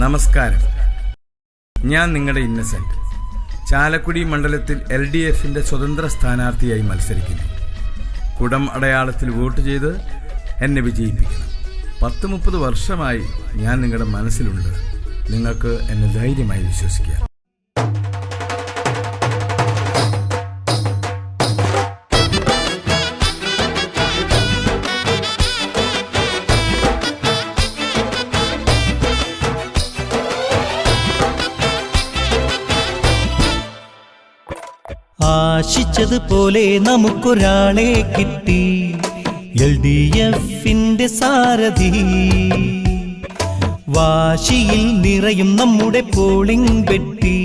നമസ്കാരം. ഞാൻ നിങ്ങളുടെ ഇന്നസെന്റ്. ചാലക്കുടി മണ്ഡലത്തിൽ LDFന്റെ സ്വതന്ത്ര സ്ഥാനാർത്ഥിയായി മത്സരിക്കുന്നു. കുടം അടയാളത്തിൽ വോട്ട് ചെയ്ത് എന്നെ വിജയിപ്പിക്കണം. 10-30 വർഷമായി ഞാൻ നിങ്ങളുടെ മനസ്സിലുണ്ട്. നിങ്ങൾക്ക് എന്നെ ധൈര്യമായി വിശ്വസിക്കാം. ആശിച്ചതുപോലെ നമുക്കൊരാളെ കിട്ടി, LDFന്റെ സാരഥി. വാശിയിൽ നിറയും നമ്മുടെ പോളിംഗ് പെട്ടി,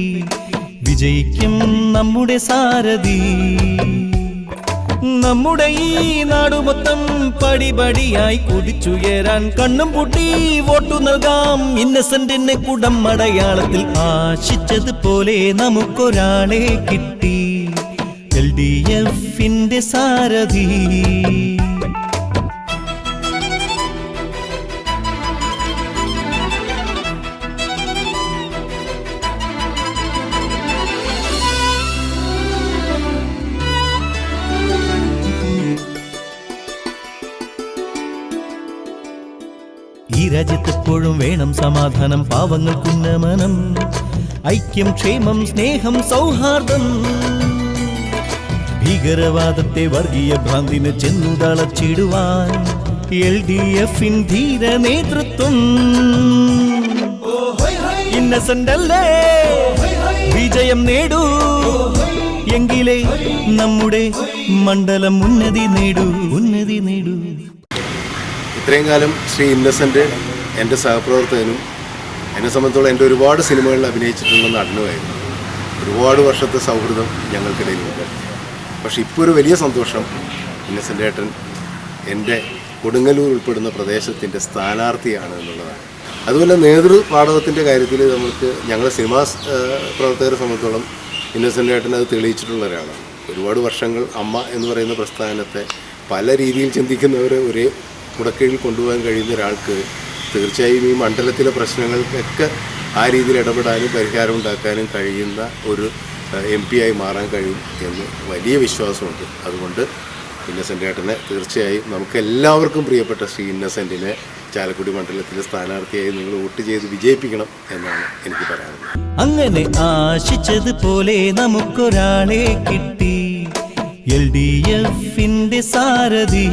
വിജയിക്കും നമ്മുടെ സാരഥി. നമ്മുടെ ഈ നാടുമൊത്തം പടിപടിയായി കുതിച്ചുയരാൻ കണ്ണും പൂട്ടി വോട്ടു നൽകാം ഇന്നസെന്റിന് കുടം അടയാളത്തിൽ. ആശിച്ചതുപോലെ നമുക്കൊരാളെ കിട്ടി, LDFന്റെ സാരഥി. ഈ രാജ്യത്തെപ്പോഴും വേണം സമാധാനം, പാവങ്ങൾക്കുന്നമനം, ഐക്യം, ക്ഷേമം, സ്നേഹം, സൗഹാർദ്ദം. ഭീകരവാദത്തെ വർഗീയ ഭ്രാന്തിന് ചെന്നു തളച്ചിടുവാൻ LDFിൻ ധീര നേതൃത്വം. ഇന്നസെന്റ് അല്ലേ വിജയം നേടൂ, എങ്കിലേ നമ്മുടെ മണ്ഡലം ഉന്നതി നേടൂ, ഉന്നതി നേടൂ. ഇത്രയും കാലം ശ്രീ ഇന്നസെൻ്റ് എൻ്റെ സഹപ്രവർത്തകനും എന്നെ സംബന്ധിച്ചോളം എൻ്റെ ഒരുപാട് സിനിമകളിൽ അഭിനയിച്ചിട്ടുള്ള നടനുമായിരുന്നു. ഒരുപാട് വർഷത്തെ സൗഹൃദം ഞങ്ങൾക്കിടയിലുണ്ട്. പക്ഷെ ഇപ്പോൾ ഒരു വലിയ സന്തോഷം, ഇന്നസെൻ്റ് ഏട്ടൻ എൻ്റെ കൊടുങ്ങല്ലൂർ ഉൾപ്പെടുന്ന പ്രദേശത്തിൻ്റെ സ്ഥാനാർത്ഥിയാണ് എന്നുള്ളതാണ്. അതുപോലെ നേതൃപാടവത്തിൻ്റെ കാര്യത്തിൽ ഞങ്ങൾ സിനിമാ പ്രവർത്തകരെ സംബന്ധിച്ചോളം ഇന്നസെൻ്റ് ഏട്ടൻ അത് തെളിയിച്ചിട്ടുള്ള ഒരാളാണ്. ഒരുപാട് വർഷങ്ങൾ അമ്മ എന്ന് പറയുന്ന പ്രസ്ഥാനത്തെ പല രീതിയിൽ ചിന്തിക്കുന്നവരെ ഒരേ കുടക്കീഴിൽ കൊണ്ടുപോകാൻ കഴിയുന്ന ഒരാൾക്ക് തീർച്ചയായും ഈ മണ്ഡലത്തിലെ പ്രശ്നങ്ങൾക്കൊക്കെ ആ രീതിയിൽ ഇടപെടാനും പരിഹാരം ഉണ്ടാക്കാനും കഴിയുന്ന ഒരു MP ആയി മാറാൻ കഴിയും എന്ന് വലിയ വിശ്വാസമുണ്ട്. അതുകൊണ്ട് ഇന്നസെൻ്റ് ഏട്ടനെ തീർച്ചയായും നമുക്ക് എല്ലാവർക്കും പ്രിയപ്പെട്ട ശ്രീ ഇന്നസെൻറ്റിനെ ചാലക്കുടി മണ്ഡലത്തിലെ സ്ഥാനാർത്ഥിയായി നിങ്ങൾ വോട്ട് ചെയ്ത് വിജയിപ്പിക്കണം എന്നാണ് എനിക്ക് പറയാനുള്ളത്. അങ്ങനെ ആശിച്ചതുപോലെ നമുക്കൊരാളെ കിട്ടി, LDFന്റെ സാരഥി.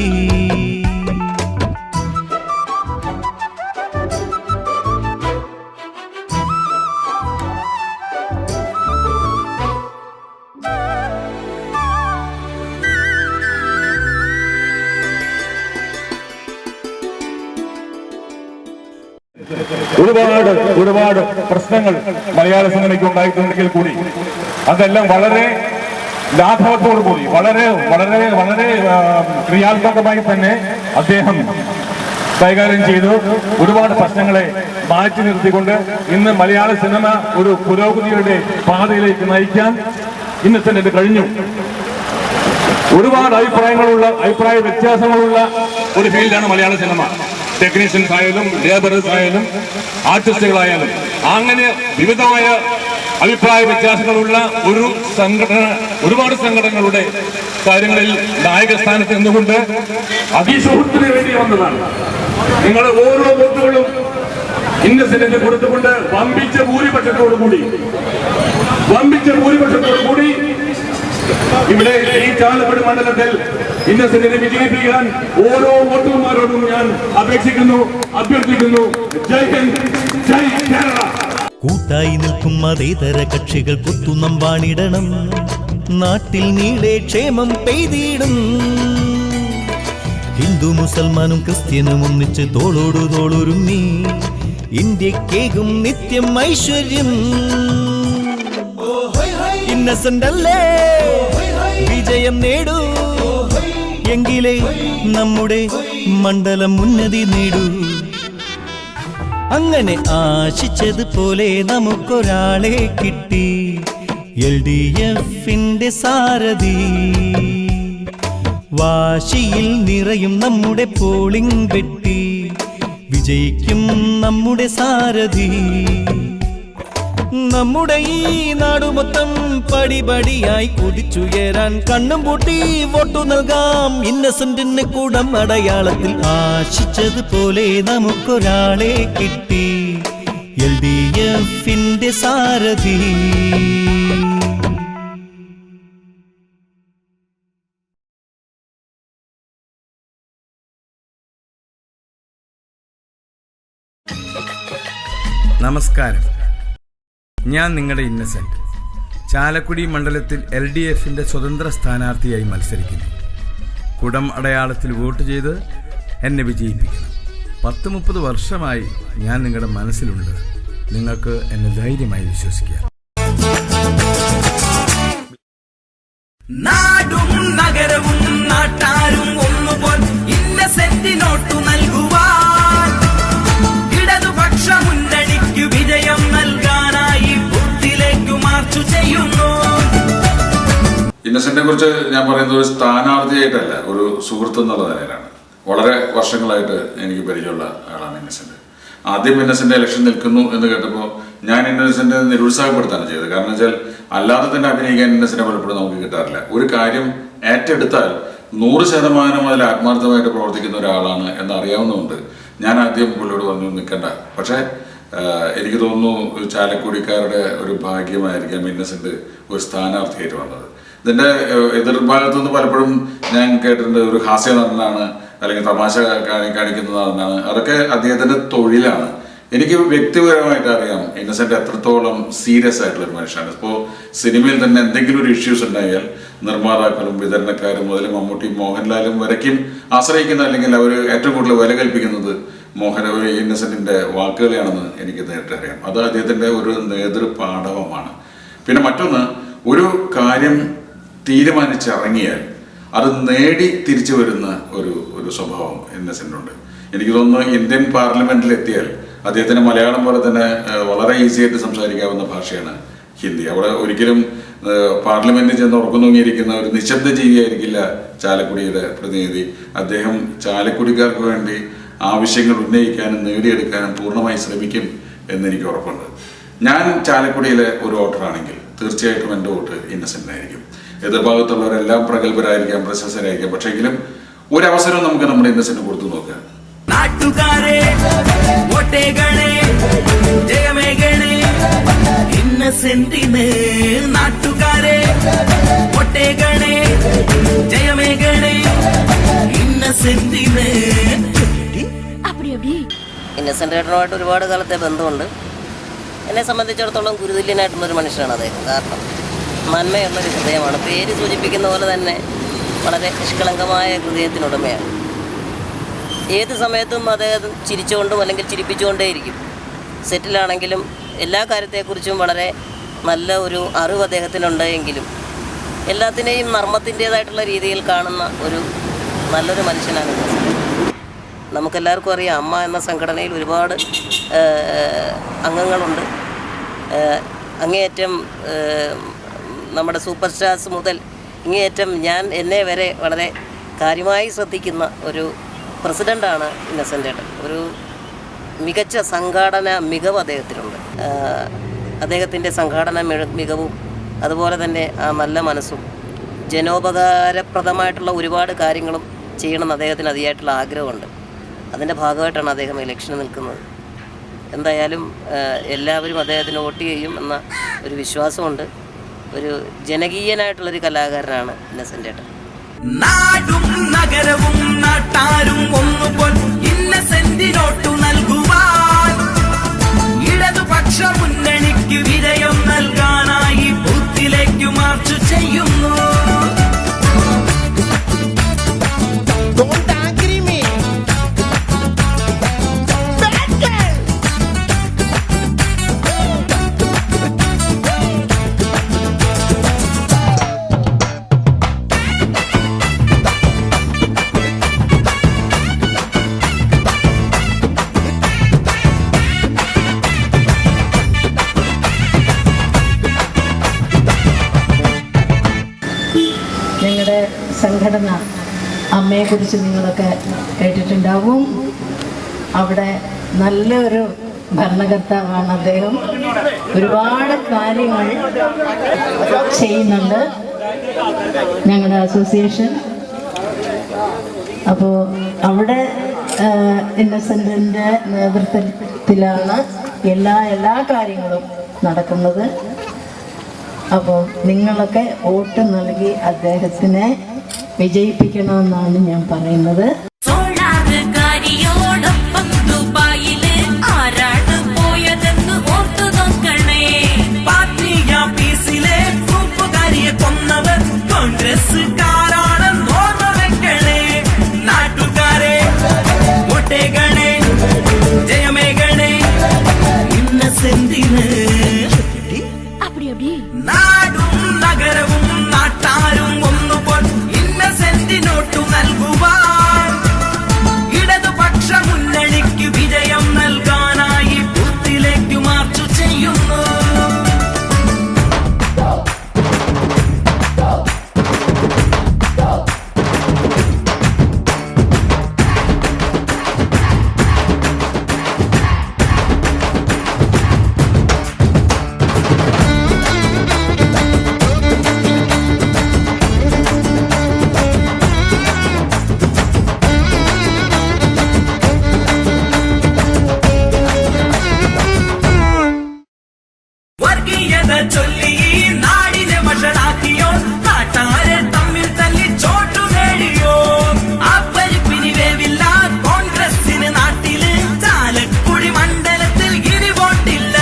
ഒരുപാട് പ്രശ്നങ്ങൾ മലയാള സിനിമയ്ക്ക് ഉണ്ടായിട്ടുണ്ടെങ്കിൽ കൂടി അതെല്ലാം വളരെ ലാഘവത്തോടു കൂടി വളരെ വളരെ വളരെ ക്രിയാത്മകമായി തന്നെ അദ്ദേഹം കൈകാര്യം ചെയ്തു. ഒരുപാട് പ്രശ്നങ്ങളെ മാറ്റി നിർത്തിക്കൊണ്ട് ഇന്ന് മലയാള സിനിമ ഒരു പുരോഗതിയുടെ പാതയിലേക്ക് നയിക്കാൻ ഇന്നസെന്റിന് കഴിഞ്ഞു. ഒരുപാട് അഭിപ്രായ വ്യത്യാസങ്ങളുള്ള ഒരു ഫീൽഡാണ് മലയാള സിനിമ. ടെക്നീഷ്യൻസ് ആയാലും ലേബറേഴ്സ് ആയാലും ആർട്ടിസ്റ്റുകളായാലും അങ്ങനെ വിവിധമായ അഭിപ്രായ വ്യത്യാസങ്ങളുള്ള ഒരു ഒരുപാട് സംഘടനകളുടെ കാര്യങ്ങളിൽ നായക സ്ഥാനത്ത് നിന്നുകൊണ്ട് അതിസുഹൃത്തിന് വേണ്ടി വന്നതാണ്. നിങ്ങൾ ഓരോ വോട്ടുകളും ഇന്നസെന്റിന് കൊടുത്തുകൊണ്ട് വമ്പിച്ച ഭൂരിപക്ഷത്തോടു കൂടി ഇവിടെ ഈ ചാലക്കുടി മണ്ഡലത്തിൽ ഇന്നസെന്റിനെ വിജയിപ്പിക്കാൻ ഓരോ വോട്ടർമാരോടും ഞാൻ അഭ്യർത്ഥിക്കുന്നു. ജയ് ഹിന്ദ്, ജയ് കേരള. കൂട്ടായി നിൽക്കും മതേതര കക്ഷികൾ കുത്തുനമ്പാണിടണം, നാട്ടിൽ നീളെ ക്ഷേമം പെയ്തിടും. ഹിന്ദു മുസൽമാനും ക്രിസ്ത്യനും ഒന്നിച്ച് തോളോടു തോളൊരുങ്ങി ഇന്ത്യക്കേകും നിത്യം ഐശ്വര്യം. ഇന്നസെന്റ് അല്ലേ വിജയം നേടൂ, എങ്കിലേ നമ്മുടെ മണ്ഡലം ഉന്നതി നേടൂ. അങ്ങനെ ആശിച്ചതുപോലെ നമുക്കൊരാളെ കിട്ടി, LDFന്റെ സാരഥി. വാശിയിൽ നിറയും നമ്മുടെ പോളിംഗ് പെട്ടി, വിജയ വിജയിക്കും നമ്മുടെ സാരഥി. നമ്മുടെ ഈ നാടുമൊത്തം പടിപടിയായി കുതിച്ചുയരാൻ കണ്ണും പൂട്ടി വോട്ടു നൽകാം ഇന്നസെന്റിന് കൂടം അടയാളത്തിൽ. ആശിച്ചതുപോലെ നമുക്കൊരാളെ കിട്ടി, LDF-ന്റെ സാരഥി. നമസ്കാരം, ഞാൻ നിങ്ങളുടെ ഇന്നസെന്റ്. ചാലക്കുടി മണ്ഡലത്തിൽ LDF-ന്റെ സ്വതന്ത്ര സ്ഥാനാർത്ഥിയായി മത്സരിക്കുന്നു. കുടം അടയാളത്തിൽ വോട്ട് ചെയ്ത് എന്നെ വിജയിപ്പിക്കണം. 10-30 വർഷമായി ഞാൻ നിങ്ങളുടെ മനസ്സിലുണ്ട്. നിങ്ങൾക്ക് എന്നെ ധൈര്യമായി വിശ്വസിക്കാം. നാടും നഗരവും നാട്ടാരും ഒന്നുപോൽ ഇന്നസെന്റിനോട്ടു നൽകുവാൻ ഇടതുപക്ഷ മുന്നണിക്ക് വിജയം നൽകാനായി ബൂത്തിലേക്ക് മാർച്ചു ചെയ്യുന്നു. ഇന്നസെന്റിനെ കുറിച്ച് ഞാൻ പറയുന്നത് ഒരു സ്ഥാനാർത്ഥിയായിട്ടല്ല, ഒരു സുഹൃത്ത് എന്നുള്ള നിലയിലാണ്. വളരെ വർഷങ്ങളായിട്ട് എനിക്ക് പരിചയമുള്ള ആളാണ് ഇന്നസെന്റ്. ആദ്യം ഇന്നസെന്റ് ഇലക്ഷൻ നിൽക്കുന്നു എന്ന് കേട്ടപ്പോൾ ഞാൻ ഇന്നസെന്റ് നിരുത്സാഹപ്പെടുത്താണ് ചെയ്തത്. കാരണം വെച്ചാൽ അല്ലാതെ തന്നെ അഭിനയിക്കാൻ ഇന്നസെന്റിനെ പലപ്പോഴും നമുക്ക് കിട്ടാറില്ല. ഒരു കാര്യം ഏറ്റെടുത്താൽ 100% അതിൽ ആത്മാർത്ഥമായിട്ട് പ്രവർത്തിക്കുന്ന ഒരാളാണ് എന്നറിയാവുന്നതുകൊണ്ട് ഞാൻ ആദ്യം പുള്ളിയോട് പറഞ്ഞു നിൽക്കണ്ട. പക്ഷേ എനിക്ക് തോന്നുന്നു ചാലക്കുടിക്കാരുടെ ഒരു ഭാഗ്യമായിരിക്കാം ഇന്നസെന്റ് ഒരു സ്ഥാനാർത്ഥിയായിട്ട് വന്നത്. ഇതിൻ്റെ എതിർഭാഗത്തു നിന്ന് പലപ്പോഴും ഞാൻ കേട്ടിട്ടുണ്ട് ഒരു ഹാസ്യ നടനാണ്, അല്ലെങ്കിൽ തമാശ കാണിക്കുന്ന നടനാണ്. അതൊക്കെ അദ്ദേഹത്തിൻ്റെ തൊഴിലാണ്. എനിക്ക് വ്യക്തിപരമായിട്ട് അറിയാം ഇന്നസെന്റ് എത്രത്തോളം സീരിയസ് ആയിട്ടുള്ള ഒരു മനുഷ്യനാണ്. ഇപ്പോൾ സിനിമയിൽ തന്നെ എന്തെങ്കിലും ഒരു ഇഷ്യൂസ് ഉണ്ടായാൽ നിർമ്മാതാക്കളും വിതരണക്കാരും മുതൽ മമ്മൂട്ടി മോഹൻലാലും വരയ്ക്കും ആശ്രയിക്കുന്ന, അല്ലെങ്കിൽ അവർ ഏറ്റവും കൂടുതൽ വില കൽപ്പിക്കുന്നത് ഇന്നസെന്റിന്റെ വാക്കുകളെയാണെന്ന് എനിക്ക് നേരിട്ട് അറിയാം. അത് അദ്ദേഹത്തിന്റെ ഒരു നേതൃപാഠവമാണ്. പിന്നെ മറ്റൊന്ന്, ഒരു കാര്യം തീരുമാനിച്ചിറങ്ങിയാൽ അത് നേടി തിരിച്ചു വരുന്ന ഒരു സ്വഭാവം ഇന്നസെന്റുണ്ട്. എനിക്ക് തോന്നുന്നു ഇന്ത്യൻ പാർലമെന്റിൽ എത്തിയാൽ അദ്ദേഹത്തിന് മലയാളം പോലെ തന്നെ വളരെ ഈസി ആയിട്ട് സംസാരിക്കാവുന്ന ഭാഷയാണ് ഹിന്ദി. അവിടെ ഒരിക്കലും പാർലമെന്റിൽ ചെന്ന് ഉറക്കുനൂങ്ങിയിരിക്കുന്ന ഒരു നിശബ്ദ ജീവിയായിരിക്കില്ല ചാലക്കുടിയുടെ പ്രതിനിധി. അദ്ദേഹം ചാലക്കുടിക്കാർക്ക് വേണ്ടി ആവശ്യങ്ങൾ ഉന്നയിക്കാനും നേടിയെടുക്കാനും പൂർണ്ണമായി ശ്രമിക്കും എന്നെനിക്ക് ഉറപ്പുണ്ട്. ഞാൻ ചാലക്കുടിയിലെ ഒരു വോട്ടറാണെങ്കിൽ തീർച്ചയായിട്ടും എൻ്റെ വോട്ട് ഇന്നസെന്റിനായിരിക്കും. എതിർഭാഗത്തുള്ളവരെല്ലാം പ്രഗത്ഭരായിരിക്കാം, പ്രശസ്തരായിരിക്കാം. പക്ഷെങ്കിലും ഒരവസരം നമുക്ക് നമ്മുടെ ഇന്നസെന്റ് കൊടുത്തു നോക്കുക. നാട്ടുകാരെ വോട്ടേകളെ ജയമേകളെ ഇന്നസെന്റിന്, നാട്ടുകാരെ വോട്ടേകളെ ജയമേകളെ ഇന്നസെന്റിന്. ഇന്നസെന്റ് ഏട്ടനുമായിട്ട് ഒരുപാട് കാലത്തെ ബന്ധമുണ്ട്. എന്നെ സംബന്ധിച്ചിടത്തോളം ഗുരുതുല്യനായിട്ടുള്ളൊരു മനുഷ്യനാണ് അദ്ദേഹം. കാരണം നന്മയുള്ളൊരു ഹൃദയമാണ്. പേര് സൂചിപ്പിക്കുന്ന പോലെ തന്നെ വളരെ നിഷ്കളങ്കമായ ഹൃദയത്തിനുടമയാണ്. ഏത് സമയത്തും അദ്ദേഹം ചിരിച്ചുകൊണ്ടും അല്ലെങ്കിൽ ചിരിപ്പിച്ചുകൊണ്ടേയിരിക്കും. സെറ്റിലാണെങ്കിലും എല്ലാ കാര്യത്തെക്കുറിച്ചും വളരെ നല്ല ഒരു അറിവ് അദ്ദേഹത്തിനുണ്ടെങ്കിലും എല്ലാത്തിനെയും നർമ്മത്തിൻ്റേതായിട്ടുള്ള രീതിയിൽ കാണുന്ന ഒരു നല്ലൊരു മനുഷ്യനാണ് ഇന്നസെന്റ്. നമുക്കെല്ലാവർക്കും അറിയാം, അമ്മ എന്ന സംഘടനയിൽ ഒരുപാട് അംഗങ്ങളുണ്ട്. അങ്ങേയറ്റം നമ്മുടെ സൂപ്പർ സ്റ്റാർസ് മുതൽ ഇങ്ങേയറ്റം എന്നെ വരെ വളരെ കാര്യമായി ശ്രദ്ധിക്കുന്ന ഒരു പ്രസിഡൻ്റാണ് ഇന്നസെന്റ് ഏട്ടൻ. ഒരു മികച്ച സംഘാടന മികവ് അദ്ദേഹത്തിനുണ്ട്. അദ്ദേഹത്തിൻ്റെ സംഘാടന മികവും അതുപോലെ തന്നെ ആ നല്ല മനസ്സും ജനോപകാരപ്രദമായിട്ടുള്ള ഒരുപാട് കാര്യങ്ങളും ചെയ്യണമെന്ന് അദ്ദേഹത്തിന് അതിയായിട്ടുള്ള ആഗ്രഹമുണ്ട്. അതിൻ്റെ ഭാഗമായിട്ടാണ് അദ്ദേഹം ഇലക്ഷന് നിൽക്കുന്നത്. എന്തായാലും എല്ലാവരും അദ്ദേഹത്തിന് വോട്ട് ചെയ്യും എന്ന ഒരു വിശ്വാസമുണ്ട്. ഒരു ജനകീയനായിട്ടുള്ളൊരു കലാകാരനാണ് ഇന്നസെന്റ് ഏട്ടൻ. നാടും നഗരവും നാട്ടാരും ഒന്നുപോൽ ഇന്നസെന്റിനോട്ടു നൽകുവാൻ ഇടതുപക്ഷ മുന്നണിക്ക് വിജയം നൽകാനായി ബൂത്തിലേക്ക് മാർച്ചു ചെയ്യുന്നു. ഞങ്ങളുടെ സംഘടന അമ്മയെക്കുറിച്ച് നിങ്ങളൊക്കെ കേട്ടിട്ടുണ്ടാവും. അവിടെ നല്ലൊരു ഭരണകർത്താവാണ് അദ്ദേഹം. ഒരുപാട് കാര്യങ്ങൾ ചെയ്യുന്നുണ്ട് ഞങ്ങളുടെ അസോസിയേഷൻ. അപ്പോൾ അവിടെ ഇന്നസെൻറ്റിൻ്റെ നേതൃത്വത്തിലാണ് എല്ലാ കാര്യങ്ങളും നടക്കുന്നത്. അപ്പോൾ നിങ്ങളൊക്കെ വോട്ട് നൽകി അദ്ദേഹത്തിനെ വിജയിപ്പിക്കണമെന്നാണ് ഞാൻ പറയുന്നത്. സോളാറുകാരിയോടൊപ്പം ദുബായില് ആരാണ് പോയതെന്ന് ഓർത്തു നോക്കണേ. പാർട്ടി ഓഫീസിലെ ഗ്രൂപ്പുകാരിയെ കൊന്നവർ കോൺഗ്രസ്സുകാരാണെന്ന് ഓർമ്മ വെക്കണേ. നാട്ടുകാരെ വോട്ടേകണേ, ജയമേകണേ ഇന്നസെന്റിന്. നാടും നഗരവും നാട്ടാരും ഒന്നുപോൽ ഇന്നസെന്റിനോട്ടു നൽകുവാൻ ഇടതുപക്ഷ മുന്നണിക്ക് വിജയം നൽകാനായി ബൂത്തിലേക്ക് മാർച്ചു ചെയ്യുന്നു. വർഗീയത ചൊല്ലി ഈ നാടിനെ വഷളാക്കിയോ, നാട്ടാരെ തമ്മിൽ തല്ലി ചോട്ടു നേടിയോ. ആ പരിപ്പിനി വേവില്ല കോൺഗ്രസിന് നാട്ടില്. ചാലക്കുടി മണ്ഡലത്തിൽ ഇനി വോട്ടില്ല.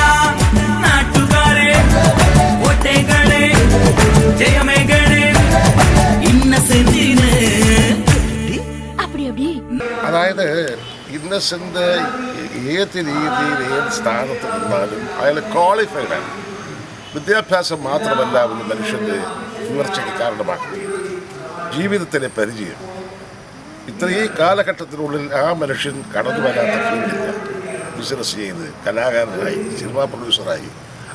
നാട്ടുകാരെ വോട്ടേകളെ, ജയമേകളെ ഇന്നസെന്റിന്. അതായത് ഇന്നസെന്റ് ഏത് രീതിയിൽ ഏത് സ്ഥാനത്ത് നിന്നാലും അയാൾ ക്വാളിഫൈഡ് ആണ്. വിദ്യാഭ്യാസം മാത്രമല്ല ഒരു മനുഷ്യൻ്റെ ഉയർച്ചയ്ക്ക് കാരണമാക്കുന്നത്, ജീവിതത്തിലെ പരിചയം. ഇത്രയും കാലഘട്ടത്തിനുള്ളിൽ ആ മനുഷ്യൻ കടന്നു വരാത്ത ഫീൽഡില്ല. ബിസിനസ് ചെയ്ത് കലാകാരനായി, സിനിമാ പ്രൊഡ്യൂസറായി,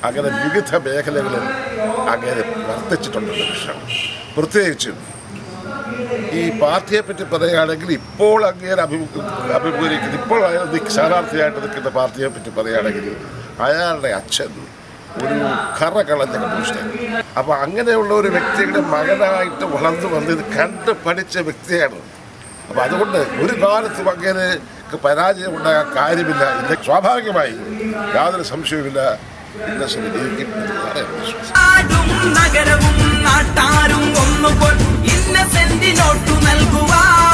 അങ്ങനെ വിവിധ മേഖലകളിൽ അങ്ങനെ വർദ്ധിച്ചിട്ടുണ്ട് മനുഷ്യനാണ്. പ്രത്യേകിച്ചും ഈ പാർട്ടിയെ പറ്റി പറയുകയാണെങ്കിൽ ഇപ്പോൾ അങ്ങേരെ അഭിമുഖീകരിക്കുന്ന, ഇപ്പോൾ അയാൾ സ്ഥാനാർത്ഥിയായിട്ട് നിൽക്കുന്ന പാർട്ടിയെ പറ്റി പറയുകയാണെങ്കിൽ അയാളുടെ അച്ഛൻ ഒരു കറ കളഞ്ഞ കമ്മ്യൂണിസ്റ്റായിരുന്നു. അപ്പോൾ അങ്ങനെയുള്ള ഒരു വ്യക്തിയുടെ മകനായിട്ട് വളർന്നു വന്നത് കണ്ട് പഠിച്ച വ്യക്തിയാണ്. അപ്പോൾ അതുകൊണ്ട് ഒരു കാലത്തും അങ്ങനെ പരാജയം ഉണ്ടാകാൻ കാര്യമില്ല. ഇന്ന് സ്വാഭാവികമായി യാതൊരു സംശയവുമില്ല ഇന്നസെന്റ് ജയിക്കും എന്നതാണ് എൻ്റെ വിശ്വാസം. നാടും നഗരവും നാട്ടാരും ഒന്നുപോൽ ഇന്നസെന്റിനോട്ടു നൽകുവാൻ